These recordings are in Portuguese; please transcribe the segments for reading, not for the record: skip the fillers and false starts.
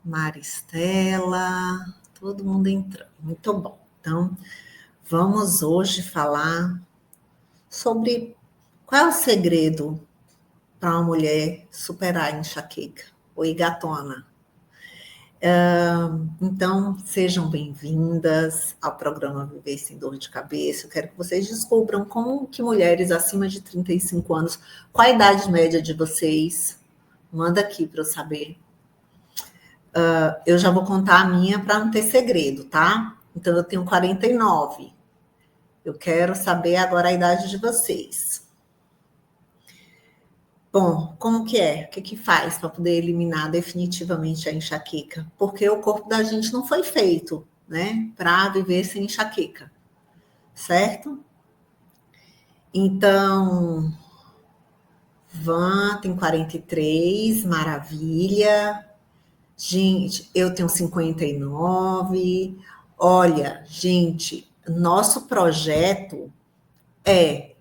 Maristela, todo mundo entrando. Muito bom. Então, vamos hoje falar sobre qual é o segredo para uma mulher superar a enxaqueca. Oi, gatona. Então, sejam bem-vindas ao programa Viver Sem Dor de Cabeça. Eu quero que vocês descubram como que mulheres acima de 35 anos, qual a idade média de vocês? Manda aqui para eu saber. Eu já vou contar a minha para não ter segredo, tá? Então, eu tenho 49. Eu quero saber agora a idade de vocês. Bom, como que é? O que que faz para poder eliminar definitivamente a enxaqueca? Porque o corpo da gente não foi feito, né, para viver sem enxaqueca, certo? Então, Van tem 43, maravilha. Gente, eu tenho 59. Olha, gente, nosso projeto é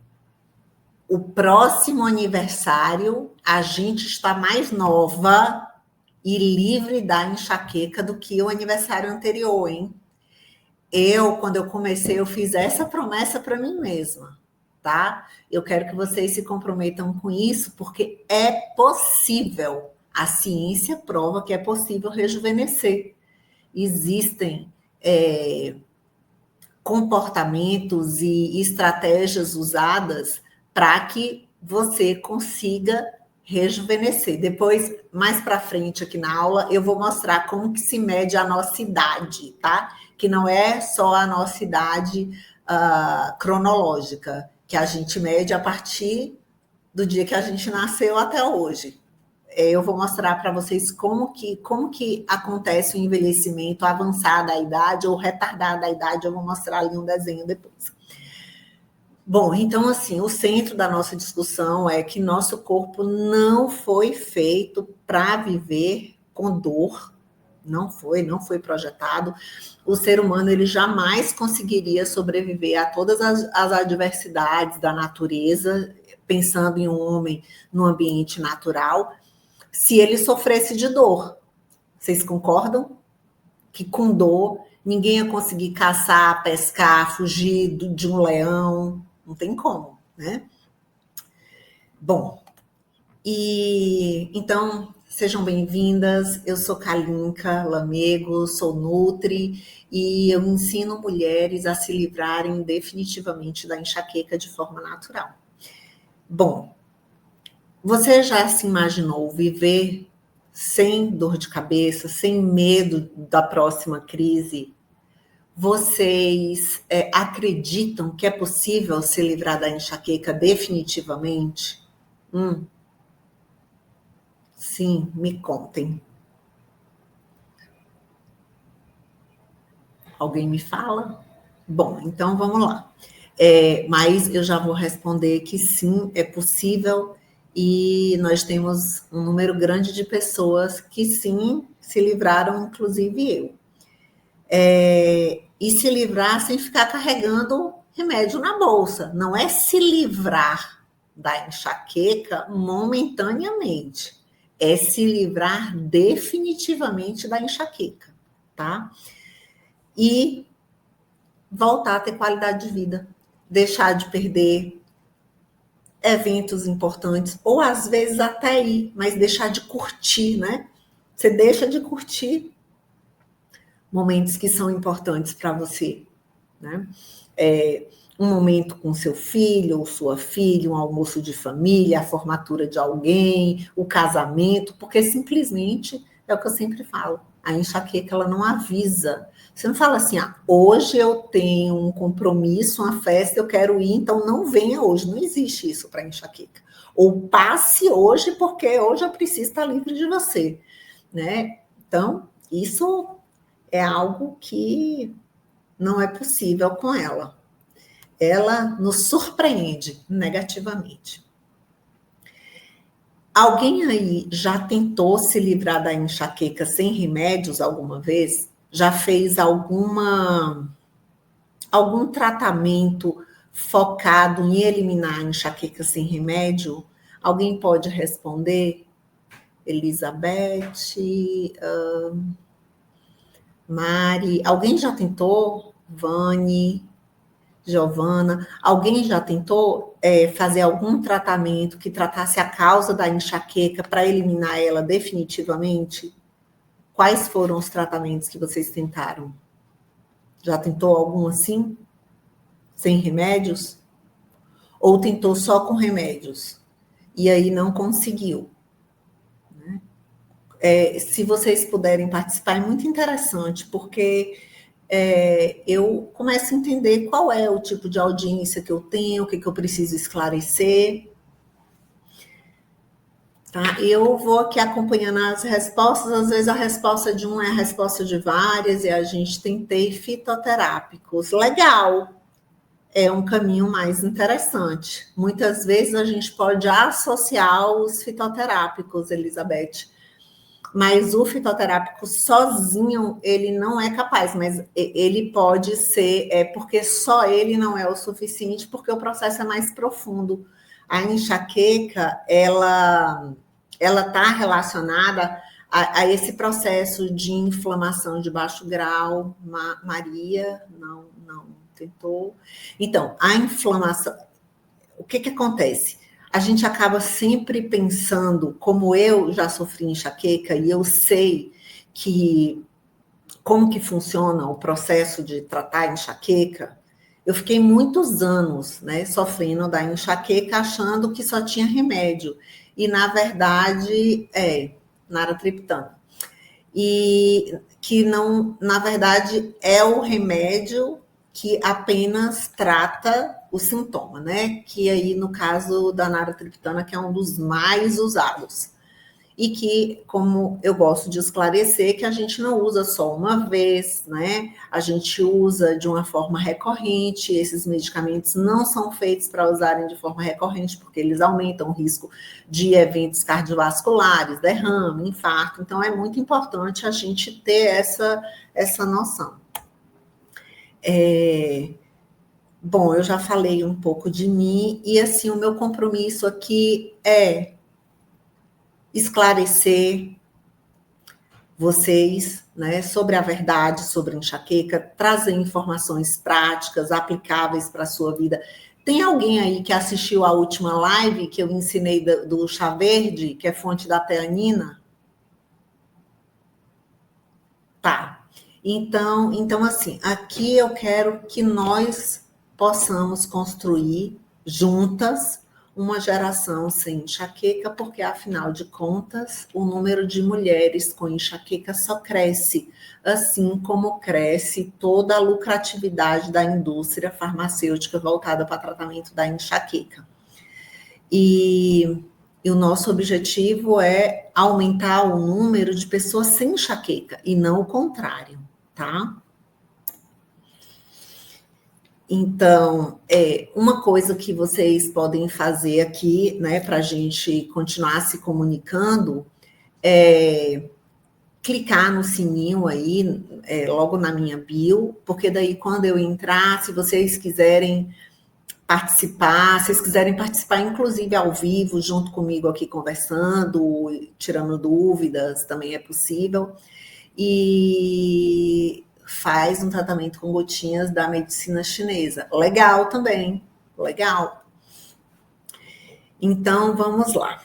o próximo aniversário, a gente está mais nova e livre da enxaqueca do que o aniversário anterior, hein? Quando eu comecei, eu fiz essa promessa para mim mesma, tá? Eu quero que vocês se comprometam com isso, porque é possível. A ciência prova que é possível rejuvenescer. Existem comportamentos e estratégias usadas para que você consiga rejuvenescer. Depois, mais para frente aqui na aula, eu vou mostrar como que se mede a nossa idade, tá? Que não é só a nossa idade cronológica, que a gente mede a partir do dia que a gente nasceu até hoje. Eu vou mostrar para vocês como que acontece o envelhecimento avançado da idade ou retardado da idade. Eu vou mostrar ali um desenho depois. Bom, então, assim, o centro da nossa discussão é que nosso corpo não foi feito para viver com dor, não foi projetado. O ser humano, ele jamais conseguiria sobreviver a todas as adversidades da natureza, pensando em um homem no ambiente natural, se ele sofresse de dor. Vocês concordam? Que com dor ninguém ia conseguir caçar, pescar, fugir de um leão. Não tem como, né? Bom, então sejam bem-vindas. Eu sou Kalinka Lamego, sou Nutri e eu ensino mulheres a se livrarem definitivamente da enxaqueca de forma natural. Bom, você já se imaginou viver sem dor de cabeça, sem medo da próxima crise? Vocês acreditam que é possível se livrar da enxaqueca definitivamente? Sim, me contem. Alguém me fala? Bom, então vamos lá. Mas eu já vou responder que sim, é possível e nós temos um número grande de pessoas que sim se livraram, inclusive eu. E se livrar sem ficar carregando remédio na bolsa. Não é se livrar da enxaqueca momentaneamente. É se livrar definitivamente da enxaqueca, tá? E voltar a ter qualidade de vida. Deixar de perder eventos importantes, ou às vezes até ir, mas deixar de curtir, né? Você deixa de curtir momentos que são importantes para você, né? Um momento com seu filho ou sua filha, um almoço de família, a formatura de alguém, o casamento, porque simplesmente é o que eu sempre falo, a enxaqueca ela não avisa. Você não fala assim, hoje eu tenho um compromisso, uma festa, eu quero ir, então não venha hoje. Não existe isso para enxaqueca. Ou passe hoje, porque hoje eu preciso estar livre de você, né? Então, isso é algo que não é possível com ela. Ela nos surpreende negativamente. Alguém aí já tentou se livrar da enxaqueca sem remédios alguma vez? Já fez algum tratamento focado em eliminar a enxaqueca sem remédio? Alguém pode responder? Elizabeth, Mari. Alguém já tentou? Vani, Giovana. Alguém já tentou fazer algum tratamento que tratasse a causa da enxaqueca para eliminar ela definitivamente? Quais foram os tratamentos que vocês tentaram? Já tentou algum assim? Sem remédios? Ou tentou só com remédios? E aí não conseguiu? Se vocês puderem participar, é muito interessante, porque eu começo a entender qual é o tipo de audiência que eu tenho, o que eu preciso esclarecer. Tá? Eu vou aqui acompanhando as respostas, às vezes a resposta de um é a resposta de várias, e a gente tentei fitoterápicos. Legal, é um caminho mais interessante. Muitas vezes a gente pode associar os fitoterápicos, Elizabeth, mas o fitoterápico sozinho, ele não é capaz, mas ele pode ser, porque só ele não é o suficiente, porque o processo é mais profundo. A enxaqueca, ela está relacionada a esse processo de inflamação de baixo grau. Maria, não tentou. Então, a inflamação, o que acontece? A gente acaba sempre pensando, como eu já sofri enxaqueca e eu sei como que funciona o processo de tratar a enxaqueca, eu fiquei muitos anos, né, sofrendo da enxaqueca, achando que só tinha remédio. E, na verdade, naratriptana. E que não, na verdade, é o remédio que apenas trata o sintoma, né? Que aí, no caso da naratriptana, que é um dos mais usados. E que, como eu gosto de esclarecer, que a gente não usa só uma vez, né? A gente usa de uma forma recorrente. Esses medicamentos não são feitos para usarem de forma recorrente, porque eles aumentam o risco de eventos cardiovasculares, derrame, infarto. Então, é muito importante a gente ter essa noção. Bom, eu já falei um pouco de mim, e assim, o meu compromisso aqui é esclarecer vocês, né, sobre a verdade, sobre enxaqueca, trazer informações práticas, aplicáveis para a sua vida. Tem alguém aí que assistiu a última live que eu ensinei do chá verde, que é fonte da teanina? Tá. Então, assim, aqui eu quero que nós possamos construir juntas uma geração sem enxaqueca, porque, afinal de contas, o número de mulheres com enxaqueca só cresce, assim como cresce toda a lucratividade da indústria farmacêutica voltada para tratamento da enxaqueca. E o nosso objetivo é aumentar o número de pessoas sem enxaqueca, e não o contrário, tá? Então, uma coisa que vocês podem fazer aqui, né, para a gente continuar se comunicando, é clicar no sininho aí, logo na minha bio, porque daí quando eu entrar, se vocês quiserem participar, se vocês quiserem participar, inclusive ao vivo, junto comigo aqui conversando, tirando dúvidas, também é possível. E faz um tratamento com gotinhas da medicina chinesa. Legal também, legal. Então, vamos lá.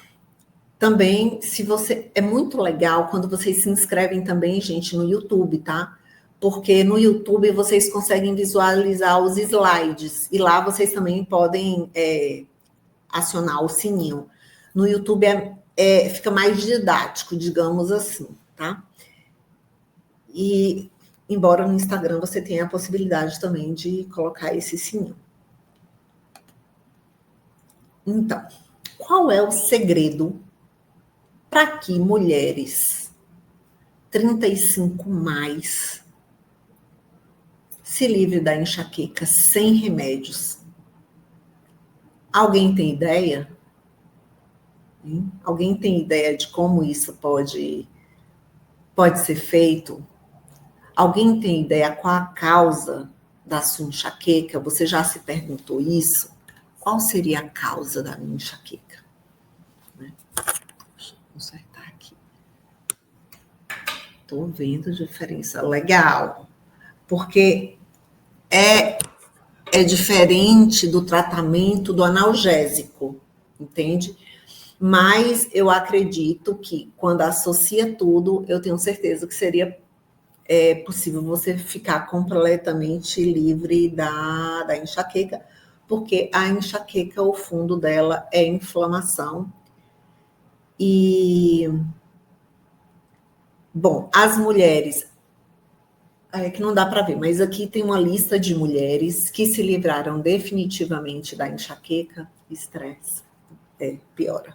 Também, se você... É muito legal quando vocês se inscrevem também, gente, no YouTube, tá? Porque no YouTube vocês conseguem visualizar os slides. E lá vocês também podem acionar o sininho. No YouTube fica mais didático, digamos assim, tá? E, embora no Instagram você tenha a possibilidade também de colocar esse sininho. Então, qual é o segredo para que mulheres 35 mais se livrem da enxaqueca sem remédios? Alguém tem ideia? Alguém tem ideia de como isso pode ser feito? Alguém tem ideia qual a causa da sua enxaqueca? Você já se perguntou isso? Qual seria a causa da minha enxaqueca? Deixa eu consertar aqui. Tô vendo diferença. Legal. Porque é diferente do tratamento do analgésico, entende? Mas eu acredito que quando associa tudo, eu tenho certeza que seria possível você ficar completamente livre da enxaqueca, porque a enxaqueca, o fundo dela é inflamação. E, bom, as mulheres, é que não dá para ver, mas aqui tem uma lista de mulheres que se livraram definitivamente da enxaqueca, estresse, piora.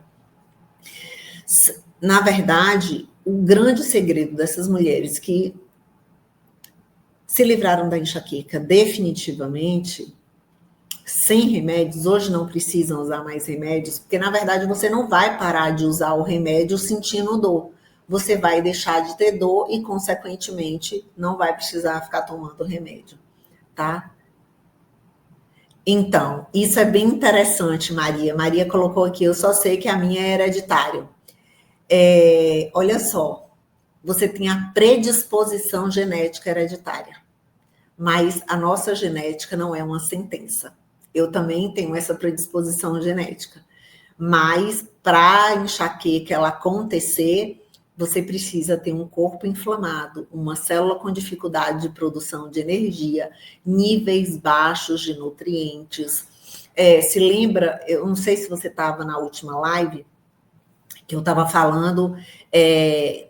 Na verdade, o grande segredo dessas mulheres que se livraram da enxaqueca definitivamente, sem remédios, hoje não precisam usar mais remédios, porque na verdade você não vai parar de usar o remédio sentindo dor. Você vai deixar de ter dor e, consequentemente, não vai precisar ficar tomando remédio, tá? Então, isso é bem interessante, Maria. Maria colocou aqui, eu só sei que a minha é hereditário. Olha só, você tem a predisposição genética hereditária, mas a nossa genética não é uma sentença. Eu também tenho essa predisposição genética, mas para a enxaqueca ela acontecer, você precisa ter um corpo inflamado, uma célula com dificuldade de produção de energia, níveis baixos de nutrientes. Se lembra, eu não sei se você estava na última live, que eu estava falando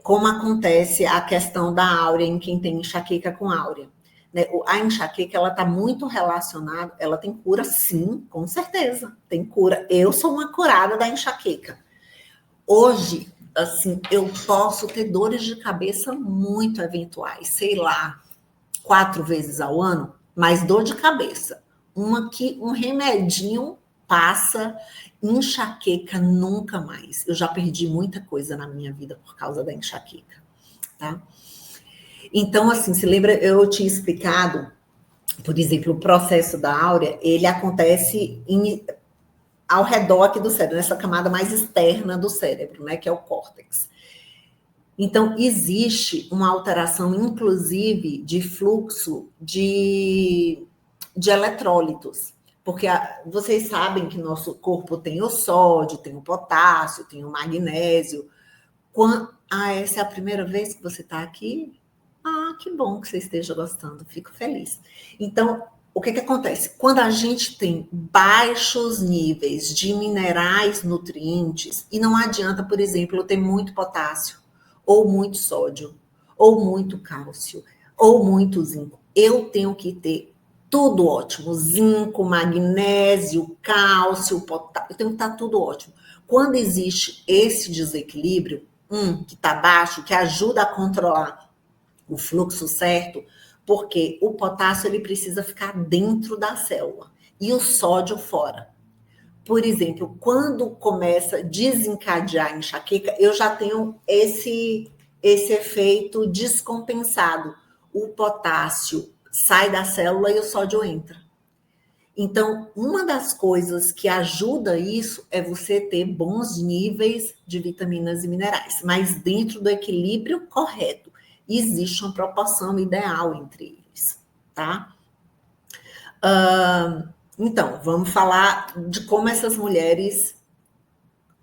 como acontece a questão da áurea em quem tem enxaqueca com áurea. Né? A enxaqueca, ela está muito relacionada, ela tem cura, sim, com certeza, tem cura. Eu sou uma curada da enxaqueca. Hoje, assim, eu posso ter dores de cabeça muito eventuais, sei lá, 4 vezes ao ano, mas dor de cabeça. Uma que um remedinho passa, enxaqueca nunca mais. Eu já perdi muita coisa na minha vida por causa da enxaqueca, tá? Então, assim, se lembra, eu tinha explicado, por exemplo, o processo da áurea, ele acontece ao redor aqui do cérebro, nessa camada mais externa do cérebro, né, que é o córtex. Então, existe uma alteração, inclusive, de fluxo de eletrólitos. Porque vocês sabem que nosso corpo tem o sódio, tem o potássio, tem o magnésio. Essa é a primeira vez que você está aqui? Ah, que bom que você esteja gostando, fico feliz. Então, o que acontece? Quando a gente tem baixos níveis de minerais nutrientes, e não adianta, por exemplo, eu ter muito potássio, ou muito sódio, ou muito cálcio, ou muito zinco. Eu tenho que ter tudo ótimo, zinco, magnésio, cálcio, potássio, eu tenho que estar tudo ótimo. Quando existe esse desequilíbrio, que está baixo, que ajuda a controlar o fluxo certo, porque o potássio ele precisa ficar dentro da célula e o sódio fora. Por exemplo, quando começa a desencadear a enxaqueca, eu já tenho esse efeito descompensado. O potássio sai da célula e o sódio entra. Então, uma das coisas que ajuda isso é você ter bons níveis de vitaminas e minerais, mas dentro do equilíbrio correto. Existe uma proporção ideal entre eles, tá? Então, vamos falar de como essas mulheres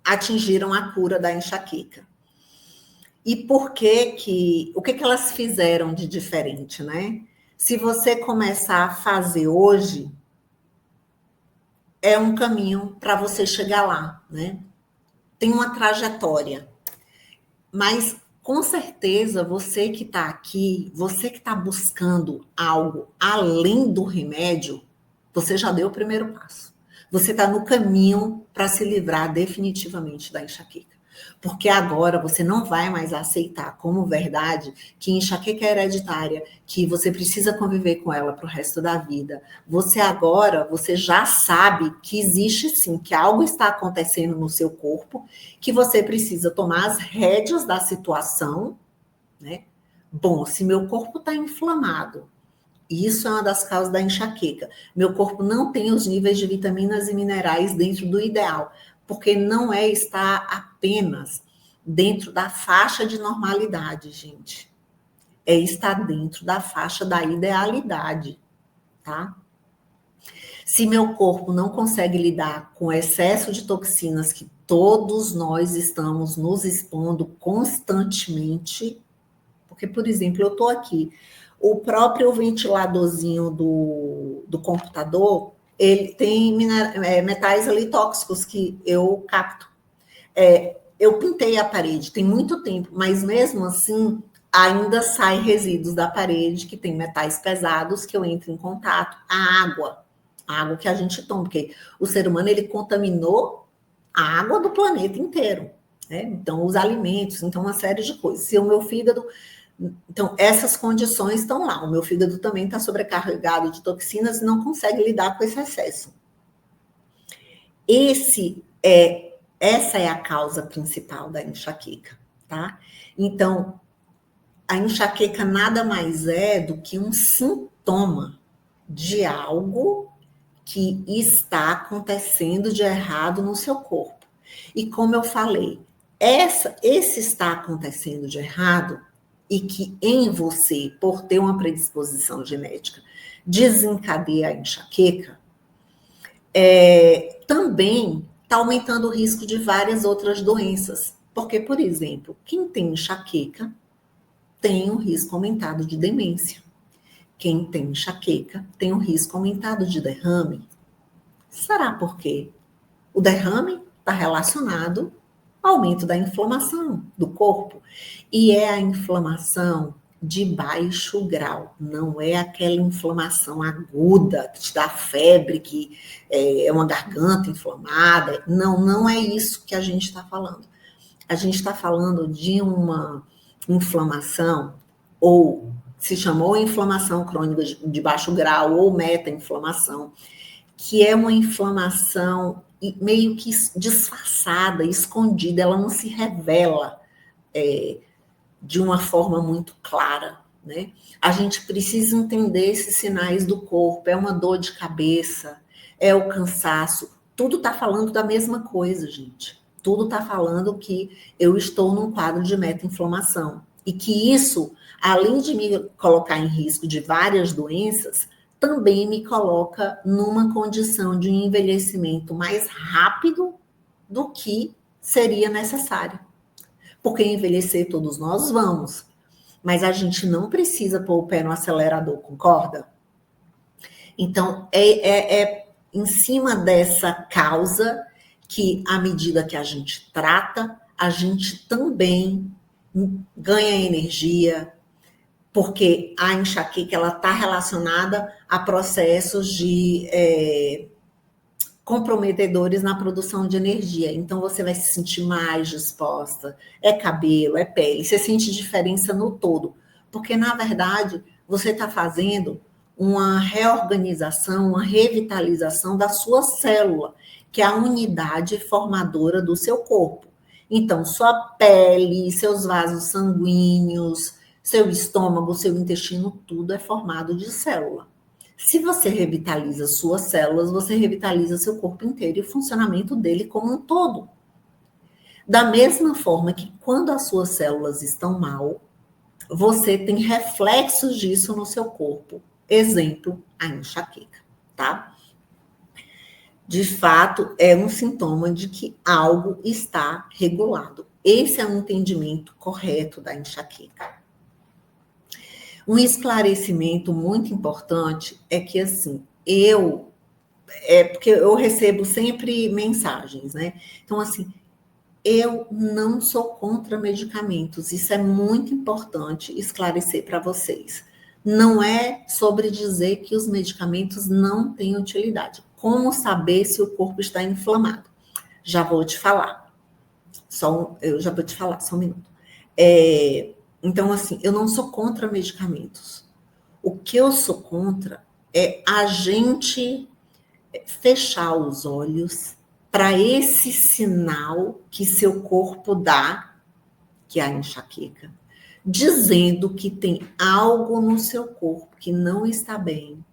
atingiram a cura da enxaqueca. E por que o que elas fizeram de diferente, né? Se você começar a fazer hoje, é um caminho para você chegar lá, né? Tem uma trajetória. Mas, com certeza, você que está aqui, você que está buscando algo além do remédio, você já deu o primeiro passo. Você está no caminho para se livrar definitivamente da enxaqueca. Porque agora você não vai mais aceitar como verdade que enxaqueca é hereditária, que você precisa conviver com ela para o resto da vida. Você já sabe que existe sim, que algo está acontecendo no seu corpo, que você precisa tomar as rédeas da situação, né? Bom, se meu corpo está inflamado, isso é uma das causas da enxaqueca. Meu corpo não tem os níveis de vitaminas e minerais dentro do ideal, porque não está apenas dentro da faixa de normalidade, gente. é estar dentro da faixa da idealidade, tá? Se meu corpo não consegue lidar com o excesso de toxinas que todos nós estamos nos expondo constantemente, porque, por exemplo, eu estou aqui, o próprio ventiladorzinho do computador, ele tem metais ali tóxicos que eu capto. Eu pintei a parede tem muito tempo, mas mesmo assim ainda sai resíduos da parede que tem metais pesados que eu entro em contato. A água que a gente toma, porque o ser humano ele contaminou a água do planeta inteiro, né? Então os alimentos, então uma série de coisas. Se o meu fígado, então essas condições estão lá. O meu fígado também está sobrecarregado de toxinas e não consegue lidar com esse excesso. Essa é a causa principal da enxaqueca, tá? Então, a enxaqueca nada mais é do que um sintoma de algo que está acontecendo de errado no seu corpo. E como eu falei, esse está acontecendo de errado e que em você, por ter uma predisposição genética, desencadeia a enxaqueca, também está aumentando o risco de várias outras doenças. Porque, por exemplo, quem tem enxaqueca tem um risco aumentado de demência. Quem tem enxaqueca tem um risco aumentado de derrame. Será por quê? O derrame está relacionado ao aumento da inflamação do corpo. E é a inflamação de baixo grau, não é aquela inflamação aguda que te dá febre, que é uma garganta inflamada. Não é isso que a gente está falando. A gente está falando de uma inflamação, ou se chamou inflamação crônica de baixo grau, ou meta-inflamação, que é uma inflamação meio que disfarçada, escondida, ela não se revela de uma forma muito clara, né? A gente precisa entender esses sinais do corpo, é uma dor de cabeça, é o cansaço, tudo está falando da mesma coisa, gente. Tudo está falando que eu estou num quadro de meta-inflamação e que isso, além de me colocar em risco de várias doenças, também me coloca numa condição de envelhecimento mais rápido do que seria necessário. Porque envelhecer todos nós vamos, mas a gente não precisa pôr o pé no acelerador, concorda? Então, é em cima dessa causa que, à medida que a gente trata, a gente também ganha energia, porque a enxaqueca ela está relacionada a processos de comprometedores na produção de energia. Então, você vai se sentir mais disposta. É cabelo, é pele. Você sente diferença no todo. Porque, na verdade, você está fazendo uma reorganização, uma revitalização da sua célula, que é a unidade formadora do seu corpo. Então, sua pele, seus vasos sanguíneos, seu estômago, seu intestino, tudo é formado de célula. Se você revitaliza suas células, você revitaliza seu corpo inteiro e o funcionamento dele como um todo. Da mesma forma que quando as suas células estão mal, você tem reflexos disso no seu corpo. Exemplo, a enxaqueca, tá? De fato, é um sintoma de que algo está regulado. Esse é o entendimento correto da enxaqueca. Um esclarecimento muito importante é que, assim, porque eu recebo sempre mensagens, né? Então, assim, eu não sou contra medicamentos, isso é muito importante esclarecer para vocês. Não é sobre dizer que os medicamentos não têm utilidade. Como saber se o corpo está inflamado? Já vou te falar. Eu já vou te falar, só um minuto. Então, assim, eu não sou contra medicamentos. O que eu sou contra é a gente fechar os olhos para esse sinal que seu corpo dá, que é a enxaqueca, dizendo que tem algo no seu corpo que não está bem,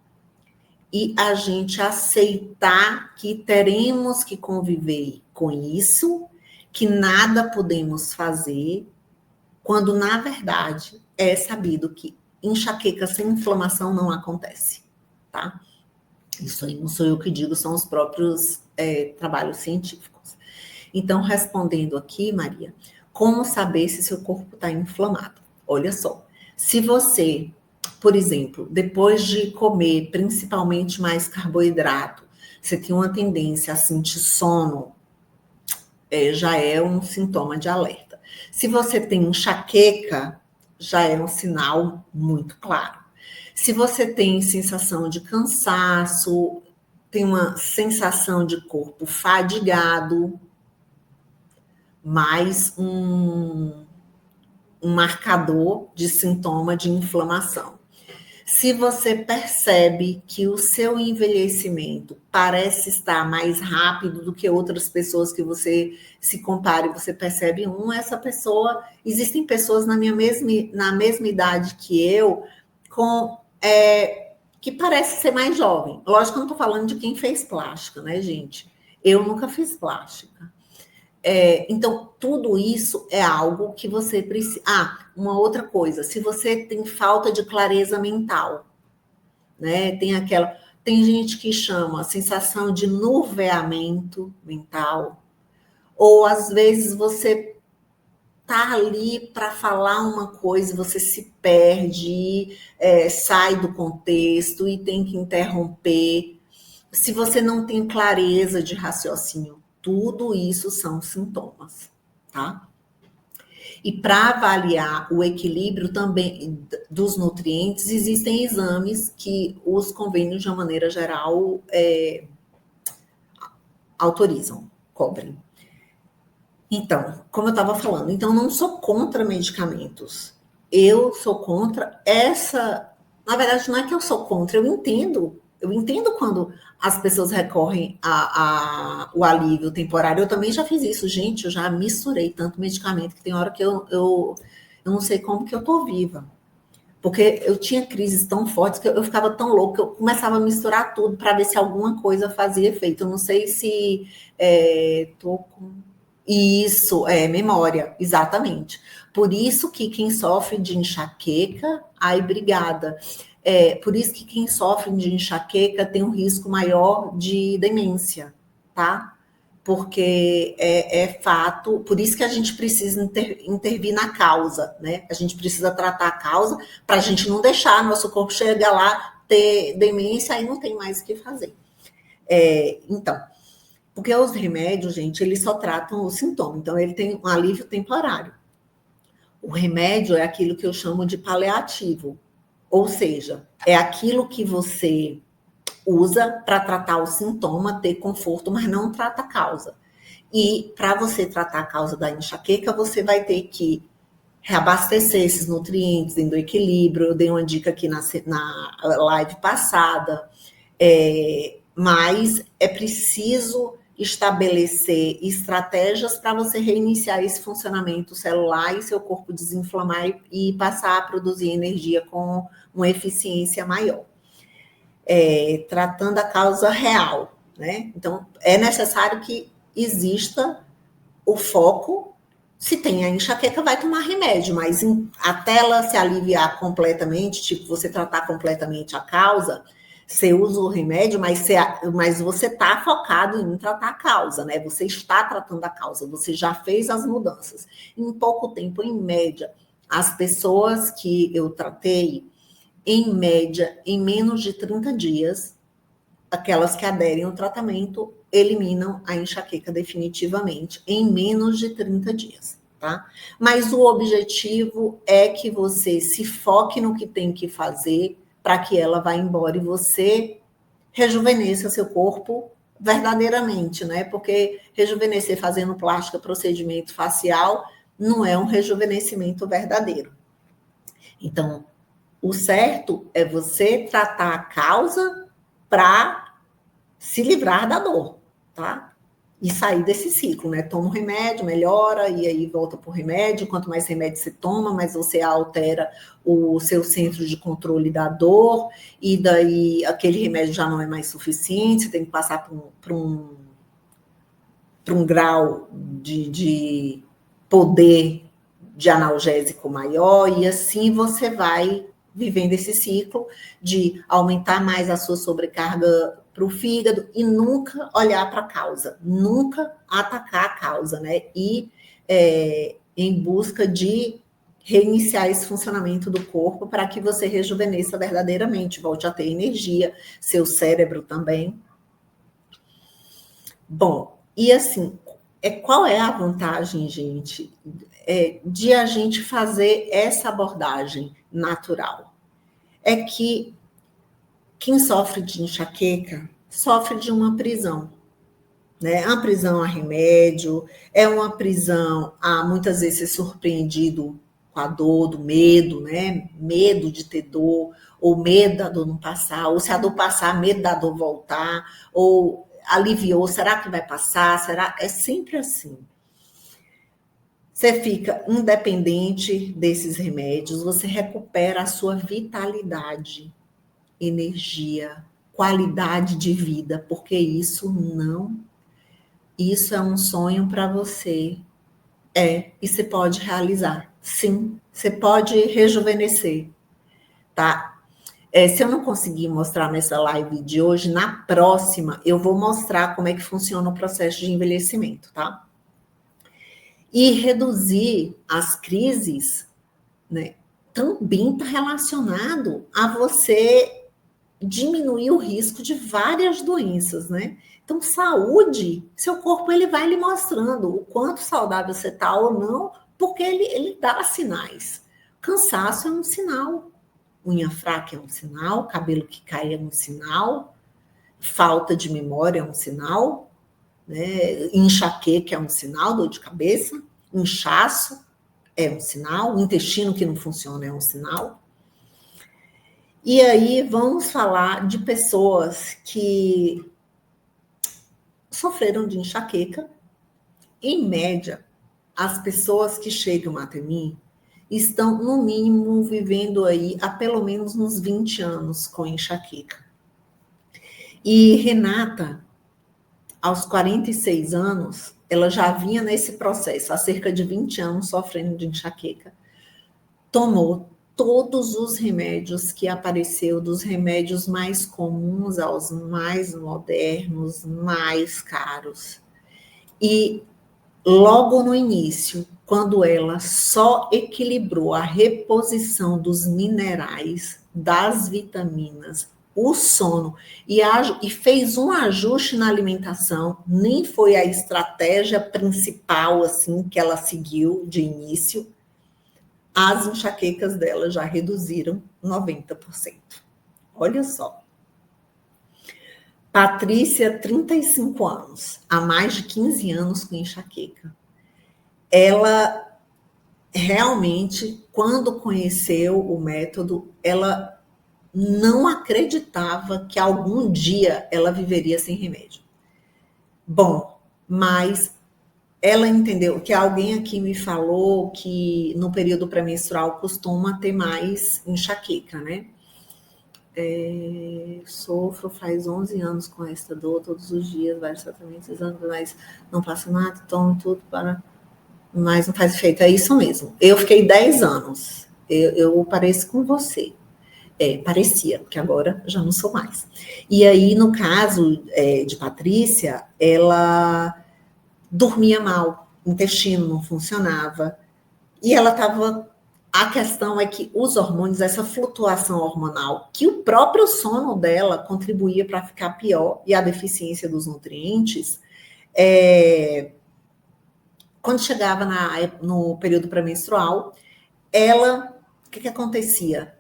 e a gente aceitar que teremos que conviver com isso, que nada podemos fazer, quando, na verdade, é sabido que enxaqueca sem inflamação não acontece, tá? Isso aí não sou eu que digo, são os próprios trabalhos científicos. Então, respondendo aqui, Maria, como saber se seu corpo está inflamado? Olha só, se você, por exemplo, depois de comer principalmente mais carboidrato, você tem uma tendência a sentir sono, já é um sintoma de alerta. Se você tem enxaqueca, já é um sinal muito claro. Se você tem sensação de cansaço, tem uma sensação de corpo fadigado, mais um marcador de sintoma de inflamação. Se você percebe que o seu envelhecimento parece estar mais rápido do que outras pessoas que você se compare, você percebe, essa pessoa, existem pessoas na mesma idade que eu, que parece ser mais jovem. Lógico que eu não estou falando de quem fez plástica, né, gente? Eu nunca fiz plástica. Então, tudo isso é algo que você precisa. Uma outra coisa, se você tem falta de clareza mental, né? Tem gente que chama a sensação de nuveamento mental, ou às vezes você tá ali para falar uma coisa, você se perde, sai do contexto e tem que interromper. Se você não tem clareza de raciocínio, tudo isso são sintomas, tá? E para avaliar o equilíbrio também dos nutrientes, existem exames que os convênios, de uma maneira geral, autorizam, cobrem. Então, como eu estava falando, então não sou contra medicamentos. Eu sou contra essa. Na verdade, não é que eu sou contra, eu entendo. Eu entendo quando as pessoas recorrem ao alívio temporário. Eu também já fiz isso, gente. Eu já misturei tanto medicamento que tem hora que eu não sei como que eu tô viva. Porque eu tinha crises tão fortes que eu ficava tão louca que eu começava a misturar tudo para ver se alguma coisa fazia efeito. Eu não sei se tô com. Isso, memória, exatamente. Por isso que quem sofre de enxaqueca, obrigada. Por isso que quem sofre de enxaqueca tem um risco maior de demência, tá? Porque é fato, por isso que a gente precisa intervir na causa, né? A gente precisa tratar a causa para a gente não deixar nosso corpo chegar lá, ter demência e não tem mais o que fazer. Então, porque os remédios, gente, eles só tratam o sintoma. Então, ele tem um alívio temporário. O remédio é aquilo que eu chamo de paliativo. Ou seja, é aquilo que você usa para tratar o sintoma, ter conforto, mas não trata a causa. E para você tratar a causa da enxaqueca, você vai ter que reabastecer esses nutrientes, dentro do equilíbrio. Eu dei uma dica aqui na live passada. Mas é preciso estabelecer estratégias para você reiniciar esse funcionamento celular e seu corpo desinflamar e passar a produzir energia com uma eficiência maior. Tratando a causa real, né? Então, é necessário que exista o foco. Se tem a enxaqueca, vai tomar remédio, mas até ela se aliviar completamente, tipo, você tratar completamente a causa, você usa o remédio, mas você está focado em tratar a causa, né? Você está tratando a causa, você já fez as mudanças. Em pouco tempo, em média, as pessoas que eu tratei, em média, em menos de 30 dias, aquelas que aderem ao tratamento eliminam a enxaqueca definitivamente em menos de 30 dias, tá? Mas o objetivo é que você se foque no que tem que fazer para que ela vá embora e você rejuvenesça seu corpo verdadeiramente, né? Porque rejuvenescer fazendo plástica, procedimento facial, não é um rejuvenescimento verdadeiro. Então, o certo é você tratar a causa para se livrar da dor, tá? E sair desse ciclo, né? Toma um remédio, melhora, e aí volta pro remédio. Quanto mais remédio você toma, mais você altera o seu centro de controle da dor, e daí aquele remédio já não é mais suficiente, você tem que passar por um grau de poder de analgésico maior, e assim você vai vivendo esse ciclo de aumentar mais a sua sobrecarga para o fígado e nunca olhar para a causa, nunca atacar a causa, né? E em busca de reiniciar esse funcionamento do corpo para que você rejuvenesça verdadeiramente, volte a ter energia, seu cérebro também. Bom, e assim, qual é a vantagem, gente, de a gente fazer essa abordagem natural? É que quem sofre de enxaqueca sofre de uma prisão, né? Uma prisão a remédio, é uma prisão a muitas vezes ser surpreendido com a dor, do medo, né? Medo de ter dor, ou medo da dor não passar, ou se a dor passar, medo da dor voltar, ou aliviou, será que vai passar? Será? É sempre assim. Você fica independente desses remédios, você recupera a sua vitalidade, energia, qualidade de vida, porque isso é um sonho para você. E você pode realizar. Sim, você pode rejuvenescer, tá? Se eu não conseguir mostrar nessa live de hoje, na próxima eu vou mostrar como é que funciona o processo de envelhecimento, tá? E reduzir as crises, né, também está relacionado a você diminuir o risco de várias doenças, né? Então, saúde, seu corpo ele vai lhe mostrando o quanto saudável você está ou não, porque ele dá sinais. Cansaço é um sinal, unha fraca é um sinal, cabelo que cai é um sinal, falta de memória é um sinal, né? Enxaqueca é um sinal, dor de cabeça, inchaço é um sinal, o intestino que não funciona é um sinal. E aí vamos falar de pessoas que sofreram de enxaqueca. Em média, as pessoas que chegam até mim estão, no mínimo, vivendo aí há pelo menos uns 20 anos com enxaqueca. E Renata, aos 46 anos, ela já vinha nesse processo, há cerca de 20 anos sofrendo de enxaqueca. Tomou todos os remédios que apareceu, dos remédios mais comuns aos mais modernos, mais caros. E logo no início, quando ela só equilibrou a reposição dos minerais, das vitaminas, o sono, e fez um ajuste na alimentação, nem foi a estratégia principal assim que ela seguiu de início, as enxaquecas dela já reduziram 90%. Olha só. Patrícia, 35 anos, há mais de 15 anos com enxaqueca. Ela realmente, quando conheceu o método, ela não acreditava que algum dia ela viveria sem remédio. Bom, mas ela entendeu que alguém aqui me falou que no período pré-menstrual costuma ter mais enxaqueca, né? Sofro faz 11 anos com esta dor, todos os dias, vários tratamentos, mas não passa nada, tomo tudo para... Mas não faz efeito, é isso mesmo. Eu fiquei 10 anos, eu pareço com você. Parecia, porque agora já não sou mais. E aí, no caso de Patrícia, ela dormia mal, o intestino não funcionava, e ela estava... A questão é que os hormônios, essa flutuação hormonal, que o próprio sono dela contribuía para ficar pior, e a deficiência dos nutrientes, quando chegava no período pré-menstrual, o que acontecia?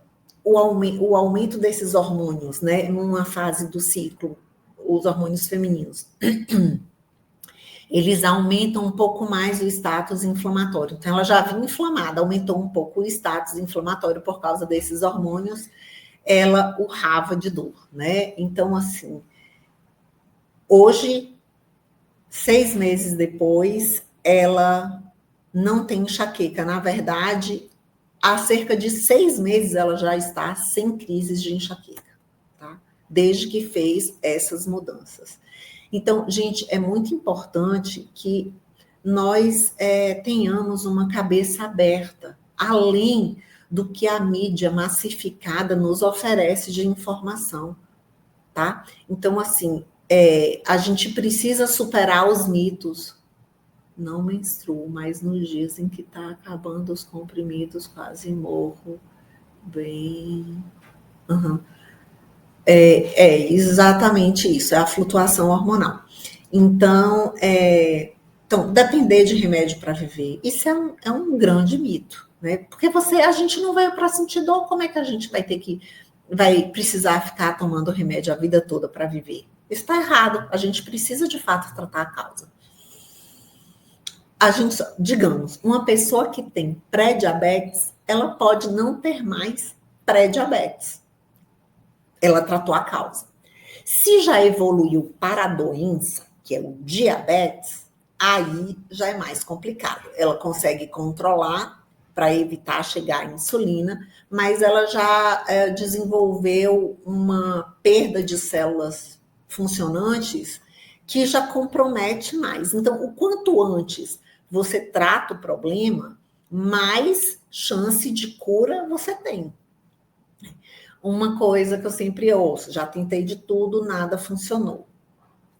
O aumento desses hormônios, né, numa fase do ciclo, os hormônios femininos, eles aumentam um pouco mais o status inflamatório. Então, ela já vinha inflamada, aumentou um pouco o status inflamatório por causa desses hormônios, ela urrava de dor, né? Então, assim, hoje, 6 meses depois, ela não tem enxaqueca. Na verdade, há cerca de 6 meses ela já está sem crises de enxaqueca, tá? Desde que fez essas mudanças. Então, gente, é muito importante que nós tenhamos uma cabeça aberta, além do que a mídia massificada nos oferece de informação, tá? Então, assim, a gente precisa superar os mitos. Não menstruo, mas nos dias em que está acabando os comprimidos, quase morro. Bem. Uhum. Exatamente isso, é a flutuação hormonal. Então, depender de remédio para viver, isso é um grande mito, né? Porque a gente não veio para sentir dor, como é que a gente vai precisar ficar tomando remédio a vida toda para viver? Isso está errado, a gente precisa de fato tratar a causa. Digamos, uma pessoa que tem pré-diabetes, ela pode não ter mais pré-diabetes. Ela tratou a causa. Se já evoluiu para a doença, que é o diabetes, aí já é mais complicado. Ela consegue controlar para evitar chegar à insulina, mas ela já desenvolveu uma perda de células funcionantes que já compromete mais. Então, o quanto antes você trata o problema, mais chance de cura você tem. Uma coisa que eu sempre ouço, já tentei de tudo, nada funcionou.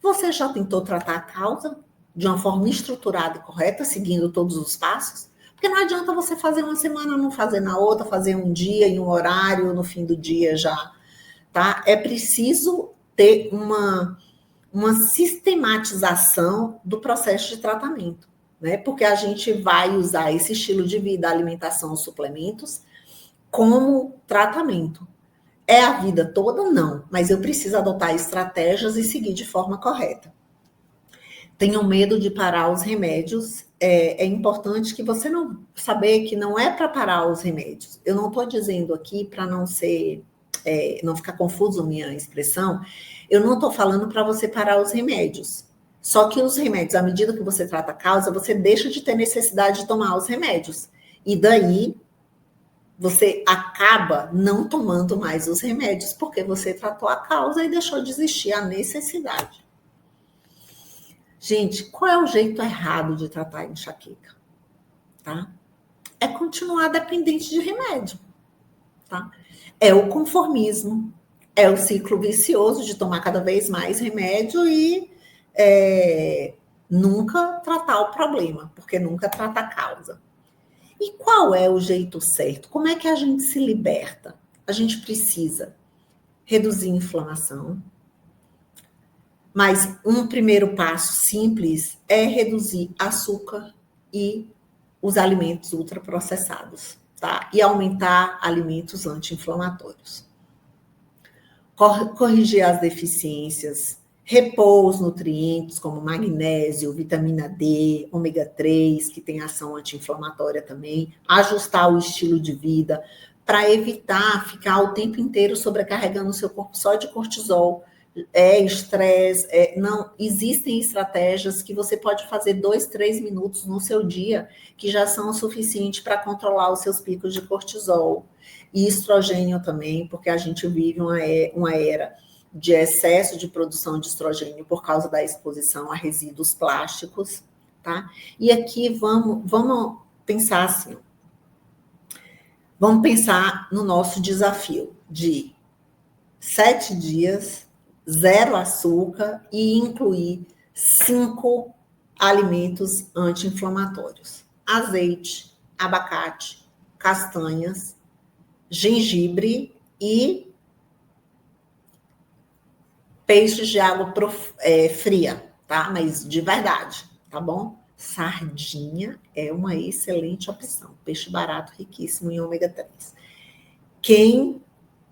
Você já tentou tratar a causa de uma forma estruturada e correta, seguindo todos os passos? Porque não adianta você fazer uma semana, não fazer na outra, fazer um dia em um horário, no fim do dia já, tá? É preciso ter uma sistematização do processo de tratamento, né? Porque a gente vai usar esse estilo de vida, alimentação, suplementos, como tratamento. É a vida toda? Não, mas eu preciso adotar estratégias e seguir de forma correta. Tenham medo de parar os remédios. É importante que você não saber que não é para parar os remédios. Eu não estou dizendo aqui para não ser, não ficar confuso minha expressão. Eu não estou falando para você parar os remédios. Só que os remédios, à medida que você trata a causa, você deixa de ter necessidade de tomar os remédios. E daí você acaba não tomando mais os remédios, porque você tratou a causa e deixou de existir a necessidade. Gente, qual é o jeito errado de tratar a enxaqueca? Tá? É continuar dependente de remédio. Tá? É o conformismo, é o ciclo vicioso de tomar cada vez mais remédio e nunca tratar o problema, porque nunca trata a causa. E qual é o jeito certo? Como é que a gente se liberta? A gente precisa reduzir a inflamação, mas um primeiro passo simples é reduzir açúcar e os alimentos ultraprocessados, tá? E aumentar alimentos anti-inflamatórios. Corrigir as deficiências, repor os nutrientes como magnésio, vitamina D, ômega 3, que tem ação anti-inflamatória também, ajustar o estilo de vida para evitar ficar o tempo inteiro sobrecarregando o seu corpo só de cortisol, estresse, não, existem estratégias que você pode fazer 2, 3 minutos no seu dia, que já são o suficiente para controlar os seus picos de cortisol. E estrogênio também, porque a gente vive uma era de excesso de produção de estrogênio por causa da exposição a resíduos plásticos, tá? E aqui vamos pensar assim, vamos pensar no nosso desafio de 7 dias, 0 açúcar e incluir 5 alimentos anti-inflamatórios: azeite, abacate, castanhas, gengibre e peixes de água fria, tá? Mas de verdade, tá bom? Sardinha é uma excelente opção. Peixe barato, riquíssimo em ômega 3. Quem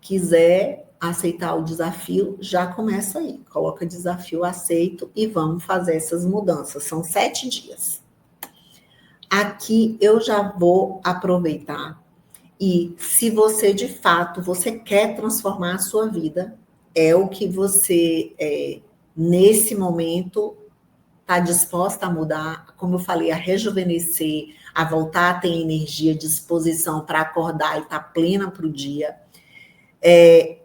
quiser aceitar o desafio, já começa aí. Coloca desafio aceito e vamos fazer essas mudanças. São 7 dias. Aqui eu já vou aproveitar e se você, de fato, você quer transformar a sua vida, é o que você, nesse momento, está disposta a mudar, como eu falei, a rejuvenescer, a voltar a ter energia, disposição para acordar e estar plena para o dia,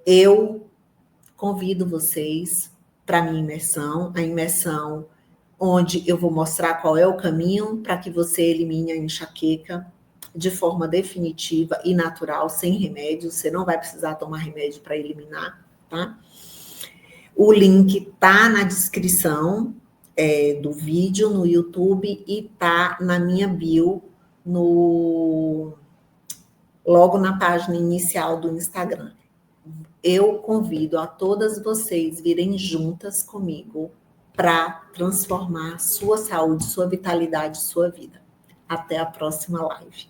eu convido vocês para a minha imersão. A imersão onde eu vou mostrar qual é o caminho para que você elimine a enxaqueca de forma definitiva e natural, sem remédio. Você não vai precisar tomar remédio para eliminar, tá? O link tá na descrição do vídeo no YouTube e tá na minha bio logo na página inicial do Instagram. Eu convido a todas vocês virem juntas comigo para transformar sua saúde, sua vitalidade, sua vida. Até a próxima live.